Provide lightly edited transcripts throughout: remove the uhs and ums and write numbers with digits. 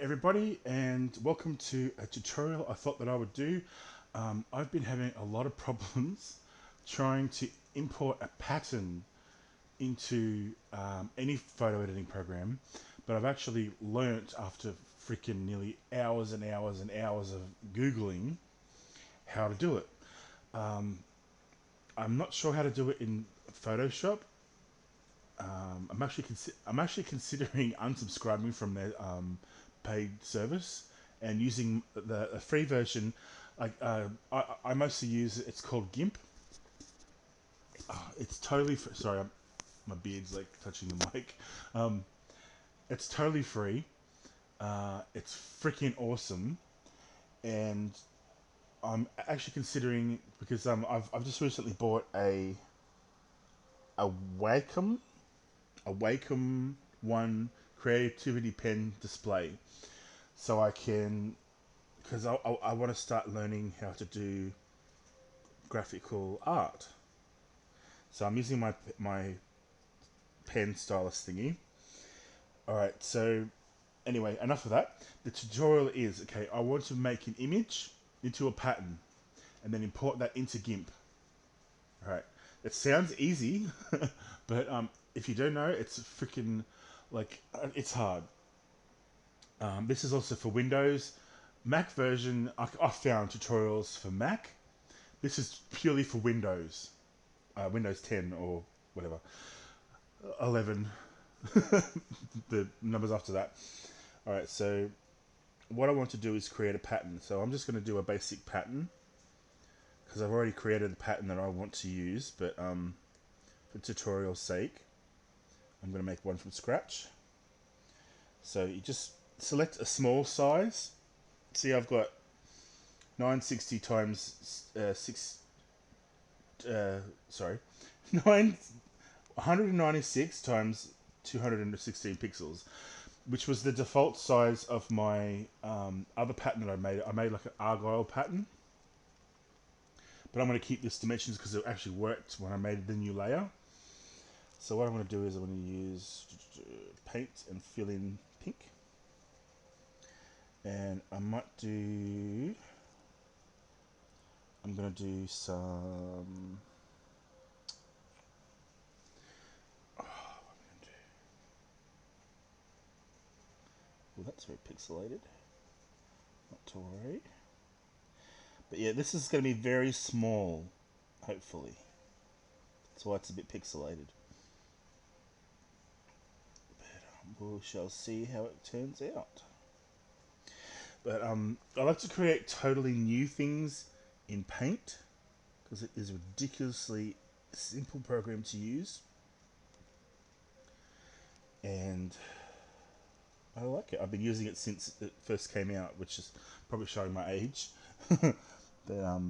everybody, and welcome to a tutorial I thought that I would do. I've been having a lot of problems trying to import a pattern into any photo editing program, but I've actually learnt after freaking nearly hours and hours and hours of Googling how to do it. I'm not sure how to do it in Photoshop. I'm actually considering unsubscribing from their paid service and using the free version. I mostly use it's called Gimp. It's totally sorry, my beard's like touching the mic. Um, it's totally free. It's freaking awesome, and I'm actually considering because I've just recently bought a Wacom a Wacom One creativity pen display, so I can because I want to start learning how to do graphical art. So I'm using my pen stylus thingy. All right. So anyway, enough of that. The tutorial is okay. I want to make an image into a pattern, and then import that into Gimp. All right. It sounds easy, but if you don't know, it's freaking it's hard. This is also for Windows. Mac version, I found tutorials for Mac. This is purely for Windows. Windows 10 or whatever. 11. The numbers after that. Alright, so what I want to do is create a pattern. So I'm just going to do a basic pattern because I've already created the pattern that I want to use, but for tutorial's sake, I'm going to make one from scratch. So you just select a small size. See, I've got 960 times 6. Sorry, 196 times 216 pixels, which was the default size of my other pattern that I made. I made like an argyle pattern, but I'm going to keep this dimensions because it actually worked when I made the new layer. So what I'm going to do is I'm going to use paint and fill in pink. And I'm going to do some. Well, that's very pixelated. Not to worry. But yeah, this is going to be very small, hopefully. That's why it's a bit pixelated. But we shall see how it turns out. But I like to create totally new things in Paint because it is a ridiculously simple program to use. And I like it. I've been using it since it first came out, which is probably showing my age. But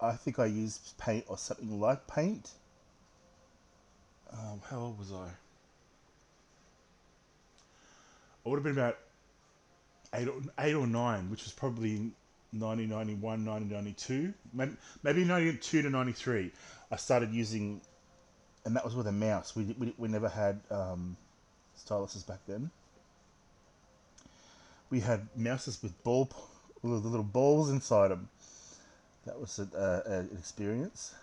I think I used Paint or something like Paint. How old was I? I would have been about 8 or 9, which was probably 1991, 1992, maybe 92 to 93. I started using, and that was with a mouse. We never had styluses back then. We had mouses with with the little balls inside them. That was an experience.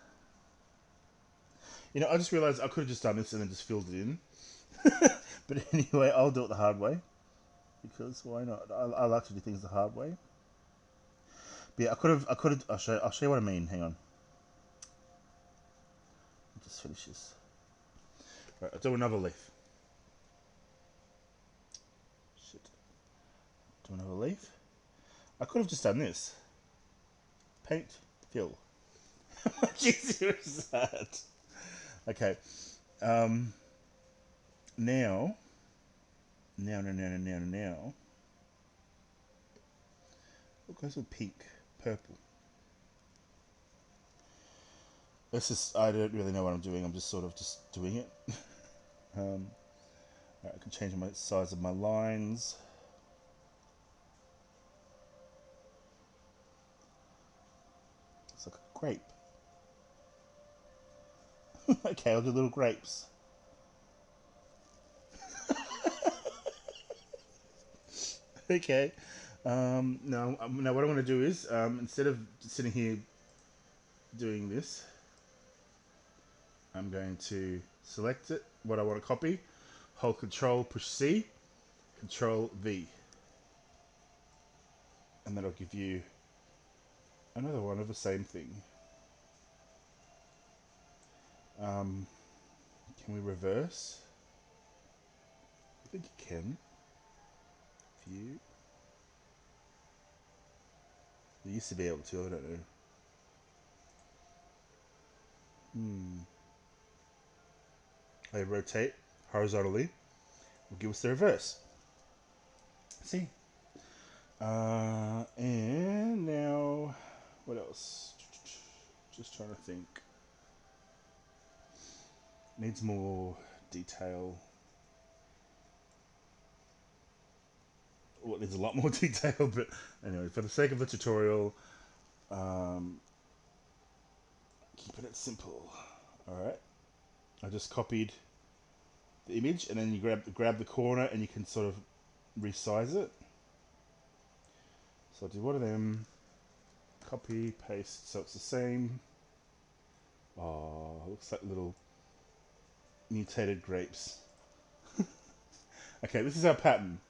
You know, I just realized I could have just done this and then just filled it in. But anyway, I'll do it the hard way because why not? I like to do things the hard way. But yeah, I could have. I'll show you what I mean. Hang on. I'll just finish this. Right, I'll do another leaf. Shit. Do another leaf. I could have just done this. Paint, fill. How much easier is that? Okay. Um, now. What goes with pink? Purple. This is. I don't really know what I'm doing. I'm just sort of just doing it. um, right, I can change my size of my lines. It's like a grape. Okay, I'll do little grapes. Okay. Now what I'm going to do is, instead of sitting here doing this, I'm going to select it, what I want to copy, hold Control, push C, Control V, and that'll give you another one of the same thing. Can we reverse? I think you can. View. You used to be able to, I don't know. I rotate horizontally. Will give us the reverse. See? And now, what else? Just trying to think. Needs more detail. Well, there's a lot more detail, but anyway, for the sake of the tutorial, keeping it simple. Alright. I just copied the image, and then you grab the corner and you can sort of resize it. So I'll do one of them, copy, paste, so it's the same. Oh, looks like little mutated grapes. Okay, this is our pattern.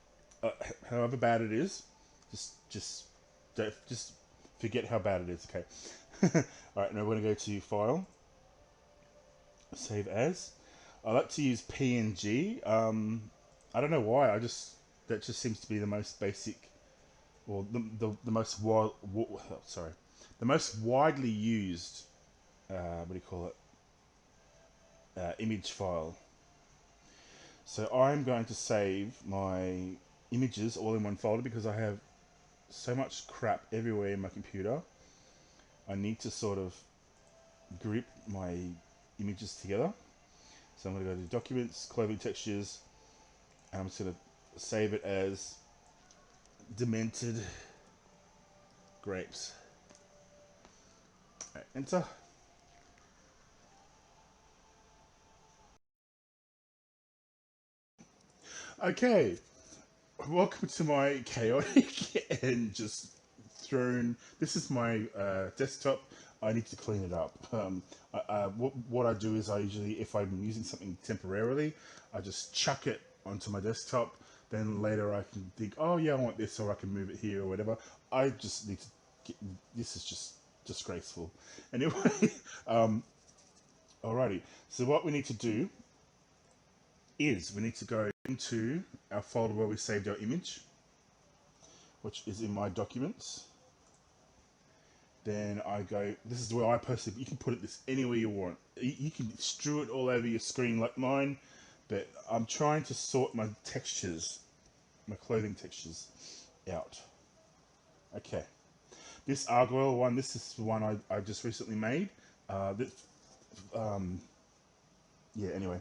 However bad it is, just forget how bad it is. Okay. All right, now we're gonna go to File, Save As. I like to use PNG. I don't know why. That just seems to be the most basic, or the most the most widely used. What do you call it? Image file. So I'm going to save my images all in one folder because I have so much crap everywhere in my computer. I need to sort of group my images together. So I'm going to go to Documents, Clothing Textures, and I'm just going to save it as Demented Grapes. Right, enter. Okay, welcome to my chaotic and just thrown. This is my desktop. I need to clean it up. What I do is I usually, if I'm using something temporarily, I just chuck it onto my desktop. Then later I can think, oh yeah, I want this, or I can move it here or whatever. I just need to get, this is just disgraceful. Anyway, alrighty. So what we need to do is we need to go into our folder where we saved our image, which is in my documents. Then I go, this is where I personally, you can put it this anywhere you want. You can strew it all over your screen like mine, but I'm trying to sort my textures, my clothing textures out. Okay. This Argyle one, this is the one I just recently made. Yeah, anyway.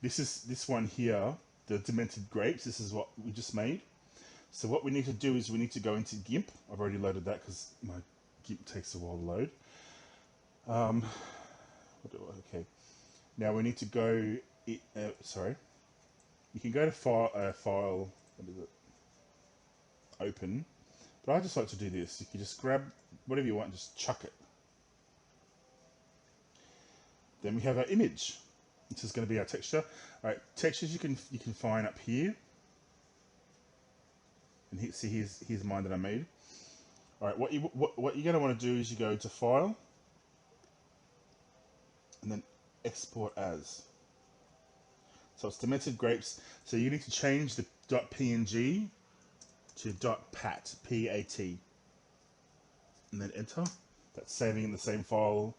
This one here, the Demented Grapes, this is what we just made. So what we need to do is we need to go into Gimp. I've already loaded that because my Gimp takes a while to load. Okay. Now we need to go. Sorry. You can go to file. What is it? Open. But I just like to do this. You can just grab whatever you want and just chuck it. Then we have our image. This is going to be our texture. All right, textures you can find up here. And see, here's mine that I made. All right, what you're going to want to do is you go to File, and then Export As. So it's Demented Grapes. So you need to change the .png to .pat, P-A-T, and then enter. That's saving in the same file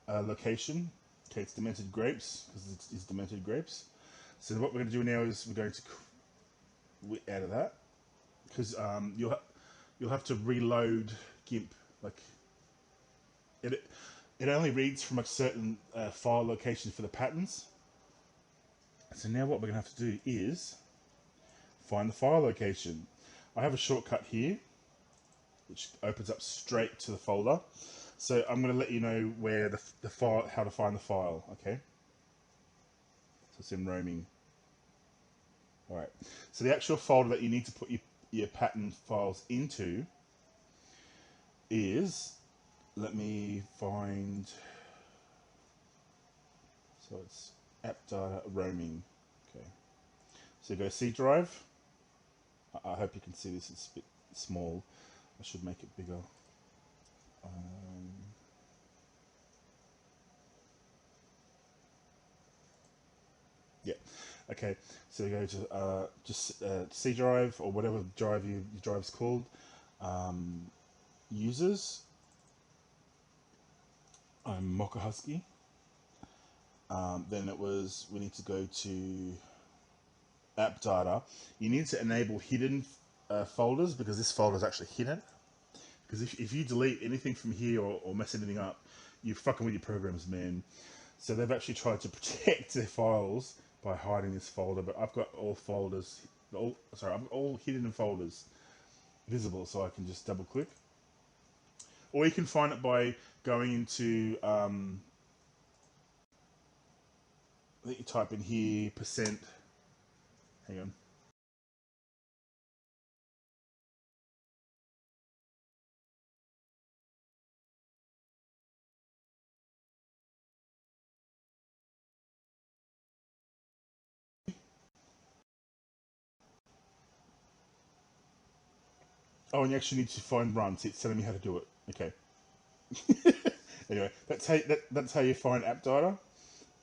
location. Okay, it's Demented Grapes because it's Demented Grapes. So what we're going to do now is we're going to out of that because you'll have to reload GIMP. Like it only reads from a certain file location for the patterns. So now what we're going to have to do is find the file location. I have a shortcut here which opens up straight to the folder. So I'm going to let you know where the file, how to find the file. Okay. So it's in roaming. All right. So the actual folder that you need to put your pattern files into is, let me find, so it's app data roaming. Okay, so you go C drive. I hope you can see this, it's a bit small. I should make it bigger. Yeah. Okay. So you go to just C drive or whatever drive your drive's called. Users. I'm Mocha Husky. Then it was, we need to go to app data. You need to enable hidden folders because this folder is actually hidden. Because if you delete anything from here or mess anything up, you're fucking with your programs, man. So they've actually tried to protect their files by hiding this folder, but I've got all folders, I've got all hidden folders visible, so I can just double click. Or you can find it by going into, I think you type in here, percent, hang on. Oh, and you actually need to find run. See, it's telling me how to do it. Okay. Anyway, that's how you find app data.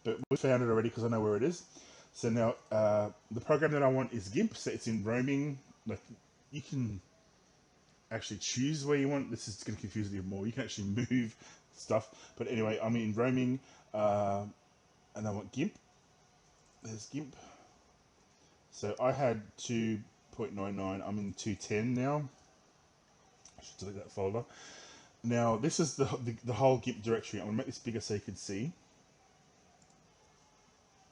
But we found it already because I know where it is. So now the program that I want is Gimp. So it's in roaming. Like you can actually choose where you want. This is going to confuse you more. You can actually move stuff. But anyway, I'm in roaming, and I want Gimp. There's Gimp. So I had 2.99. I'm in 210 now. I should delete that folder. Now this is the whole Gimp directory. I'm gonna make this bigger so you can see.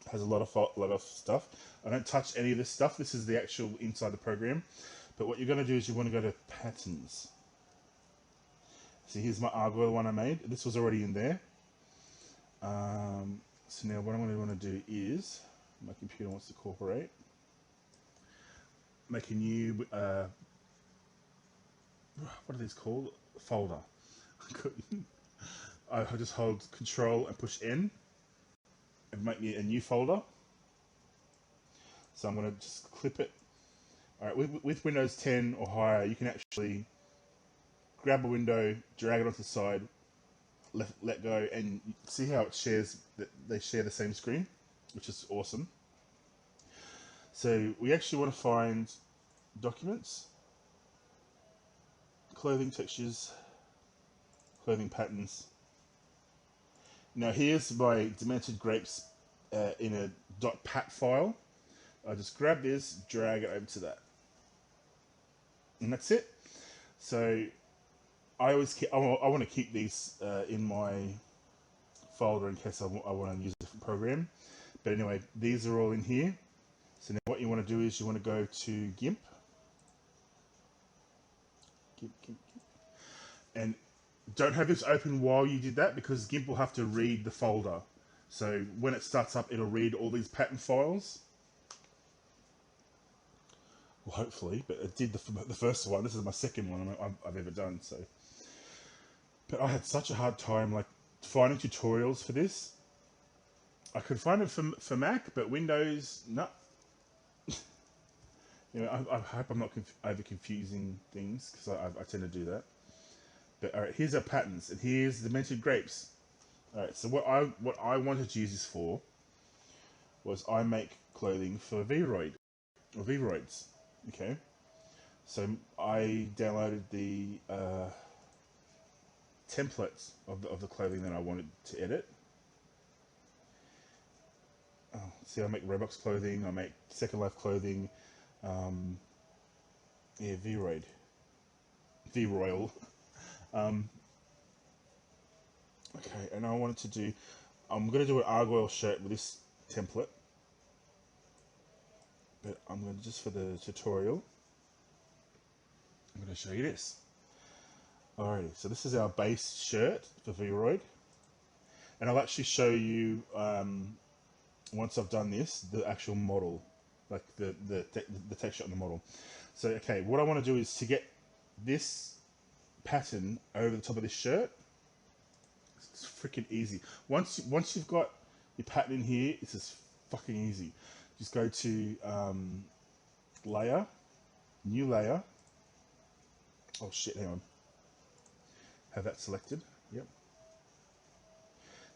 It has a lot of stuff. I don't touch any of this stuff. This is the actual inside the program. But what you're going to do is you want to go to patterns. See, here's my Argyle one I made. This was already in there. So now what I'm going to want to do is, my computer wants to cooperate, make a new, what are these called? Folder. I just hold Control and push N and make me a new folder. So I'm going to just clip it. All right, with Windows 10 or higher, you can actually grab a window, drag it onto the side, let go, and see how it shares. They share the same screen, which is awesome. So we actually want to find documents, clothing textures, clothing patterns. Now here's my demented grapes in a .pat file. I just grab this, drag it over to that, and that's it. So I always I want to keep these in my folder in case I want to use a different program. But anyway, these are all in here. So now what you want to do is you want to go to Gimp. Gimp. And don't have this open while you did that because Gimp will have to read the folder. So when it starts up, it'll read all these pattern files. Well, hopefully, but it did the first one. This is my second one I've ever done. So, but I had such a hard time like finding tutorials for this. I could find it for Mac, but Windows, no. You know, I hope I'm not over confusing things because I tend to do that. But all right, here's our patterns, and here's the demented grapes. All right, so what I wanted to use this for was I make clothing for VRoid or VRoids. Okay, so I downloaded the templates of the clothing that I wanted to edit. Oh, see, I make Robux clothing, I make Second Life clothing. Yeah, VRoid, VRoyal. Okay, and I wanted to do. I'm gonna do an Argyle shirt with this template, but I'm gonna just for the tutorial. I'm gonna show you this. Alrighty, so this is our base shirt for VRoid, and I'll actually show you once I've done this the actual model, like the texture on the model. So okay, what I want to do is to get this pattern over the top of this shirt. It's freaking easy. Once you've got your pattern in here, it's just fucking easy. Just go to layer, new layer. Oh shit, hang on. Have that selected. Yep.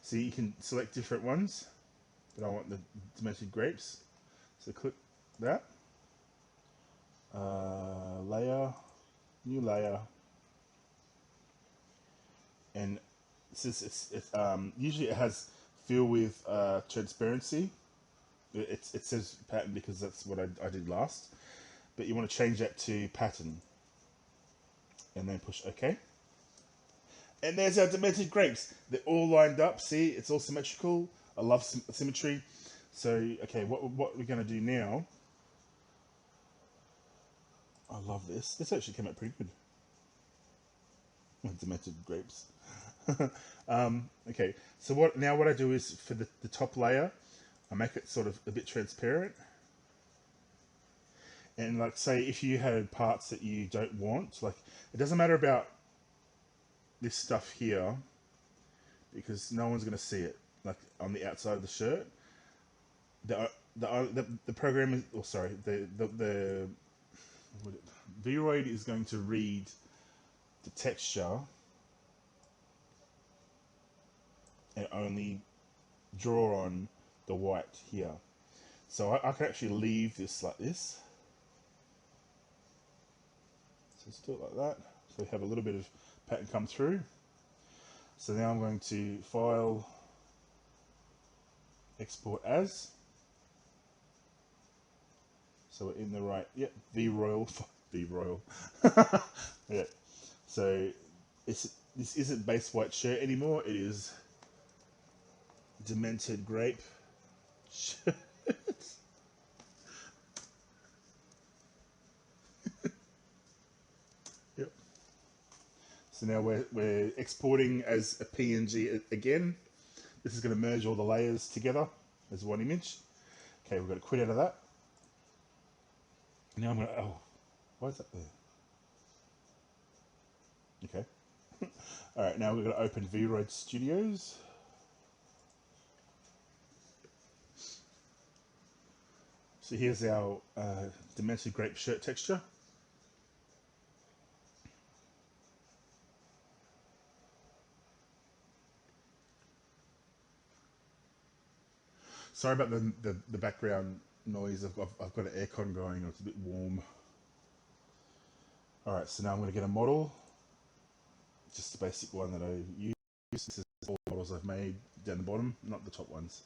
See, you can select different ones, but I want the demented grapes. So click that. Layer, new layer, and usually it has fill with transparency. It says pattern because that's what I did last, but you want to change that to pattern, and then push OK. And there's our demented grapes. They're all lined up. See, it's all symmetrical. I love symmetry. So okay, what we're gonna do now? I love this. This actually came out pretty good. Demented grapes. Okay, so what I do is for the top layer, I make it sort of a bit transparent. And like say if you had parts that you don't want, like it doesn't matter about this stuff here because no one's going to see it, like on the outside of the shirt. The program is, oh sorry, the VRoid is going to read the texture and only draw on the white here. So I can actually leave this like this. So let's do it like that. So we have a little bit of pattern come through. So now I'm going to file, export as. So we're in the right, yep, VRoil, VRoil. Yeah. So this isn't base white shirt anymore. It is demented grape shirt. Yep. So now we're exporting as a PNG again. This is going to merge all the layers together as one image. Okay, we're going to quit out of that. Now I'm going to, oh, why is that there? Okay. All right, now we're going to open VRoid Studios. So here's our demented grape shirt texture. Sorry about the background noise. I've got an aircon going. It's a bit warm. All right, so now I'm going to get a model. Just the basic one that I use. This is all the models I've made down the bottom, not the top ones.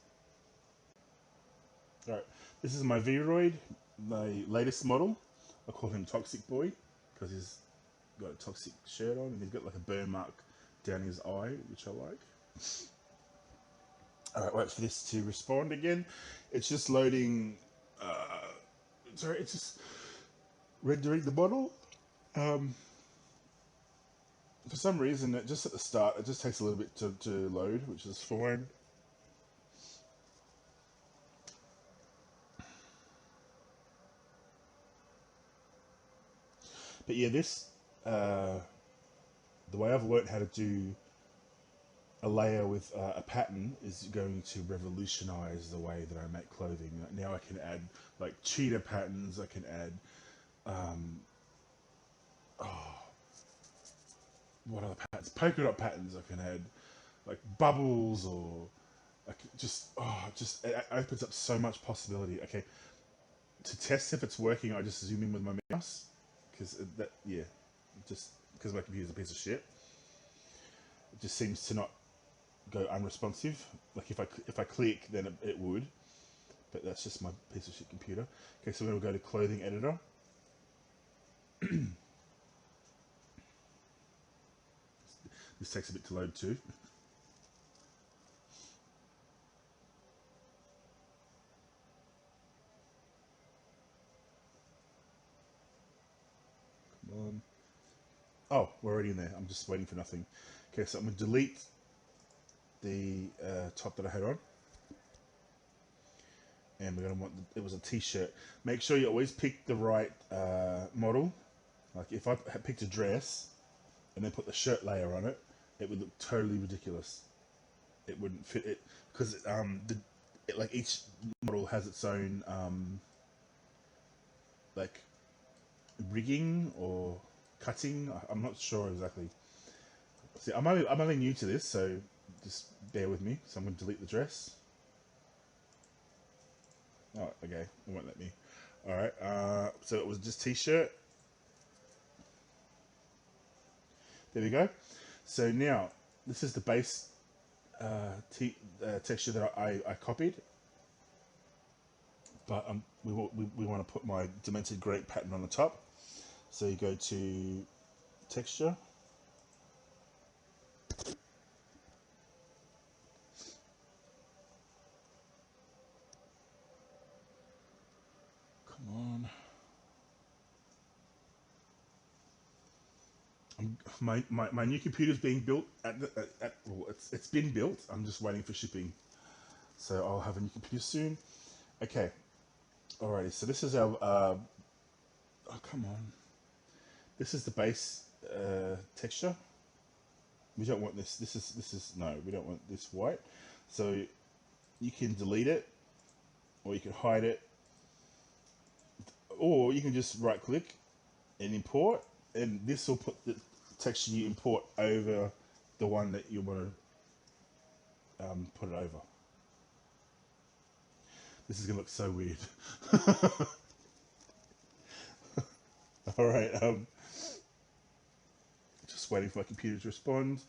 All right, this is my VRoid, my latest model. I call him Toxic Boy because he's got a toxic shirt on and he's got like a burn mark down his eye, which I like. All right, wait for this to respond again. It's just loading. Sorry, it's just rendering the model. For some reason, just at the start, it just takes a little bit to load, which is fine. But yeah, this the way I've learned how to do a layer with a pattern is going to revolutionize the way that I make clothing. Now I can add like cheetah patterns. I can add what other patterns? Polka dot patterns. I can add like bubbles or like just it opens up so much possibility. Okay, to test if it's working, I just zoom in with my mouse because that yeah, just because my computer's a piece of shit. It just seems to not go unresponsive. Like if I click, then it would, but that's just my piece of shit computer. Okay, so we're gonna go to clothing editor. This takes a bit to load too. Come on. Oh, we're already in there. I'm just waiting for nothing. Okay, so I'm gonna delete the top that I had on. and we're gonna want it was a t-shirt. Make sure you always pick the right model. Like if I had picked a dress and then put the shirt layer on it, it would look totally ridiculous. It wouldn't fit it because like each model has its own like rigging or cutting. I'm not sure exactly. See, I'm only new to this, so just bear with me. So I'm going to delete the dress. Oh, okay, it won't let me. All right. So it was just t-shirt. There we go. So now this is the base texture that I copied, but we want to put my demented grape pattern on the top. So you go to texture. Come on. My new computer is being built well, it's been built. I'm just waiting for shipping. So I'll have a new computer soon. Okay. Alrighty. So this is our oh come on. This is the base texture. We don't want this. This is no. We don't want this white. So you can delete it, or you can hide it, or you can just right click and import, and this will put the texture you import over the one that you want to put it over. This is gonna look so weird. All right, just waiting for my computer to respond.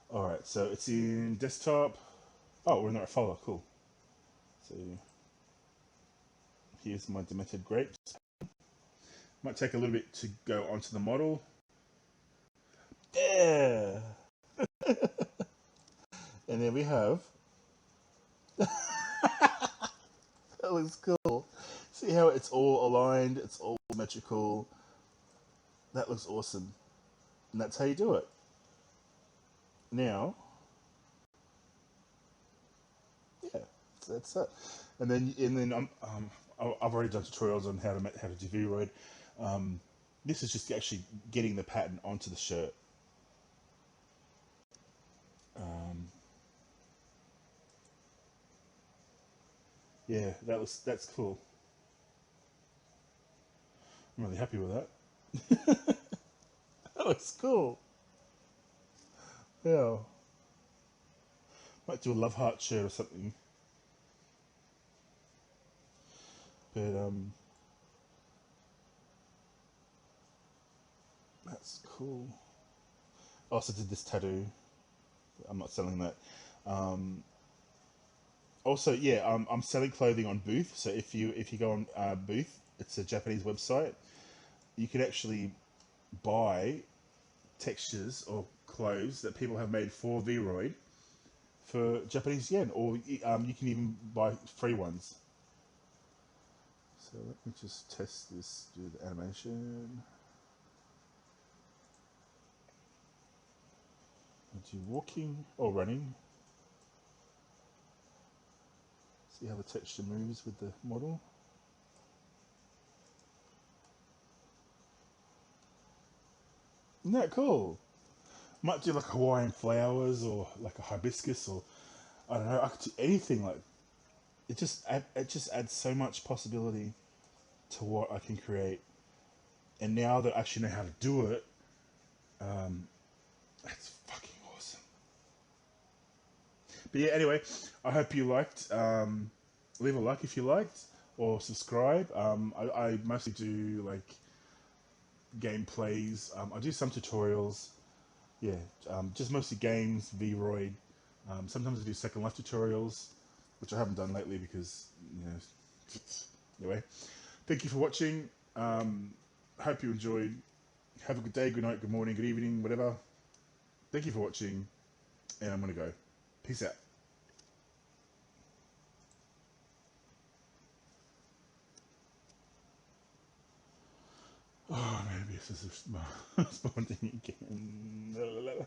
All right, so it's in desktop. Oh, we're in the right folder. Cool. So here's my demented grapes. Might take a little bit to go onto the model. Yeah. And there we have. That looks cool. See how it's all aligned, it's all symmetrical. That looks awesome. And that's how you do it. Now, yeah, that's it. And then I've already done tutorials on how to do VRoid. This is just actually getting the pattern onto the shirt. Yeah, that's cool. I'm really happy with that. That looks cool. Yeah, might do a love heart shirt or something. But that's cool. I also did this tattoo. I'm not selling that. Um, Also, yeah, I'm selling clothing on Booth. So if you go on Booth, it's a Japanese website. You can actually buy textures or clothes that people have made for VRoid for Japanese yen, or you can even buy free ones. So let me just test this. Do the animation. Do walking or running. See how the texture moves with the model. Isn't that cool? Might do like Hawaiian flowers or like a hibiscus, or I don't know. I could do anything. Like it just adds so much possibility to what I can create. And now that I actually know how to do it, it's fucking awesome. But yeah, anyway, I hope you liked. Leave a like if you liked, or subscribe. I mostly do like gameplays. I do some tutorials. Yeah, just mostly games, VRoid. Sometimes I do Second Life tutorials, which I haven't done lately because, you know, anyway. Thank you for watching. Hope you enjoyed. Have a good day, good night, good morning, good evening, whatever. Thank you for watching, and I'm going to go. Peace out. Oh, maybe this is responding again.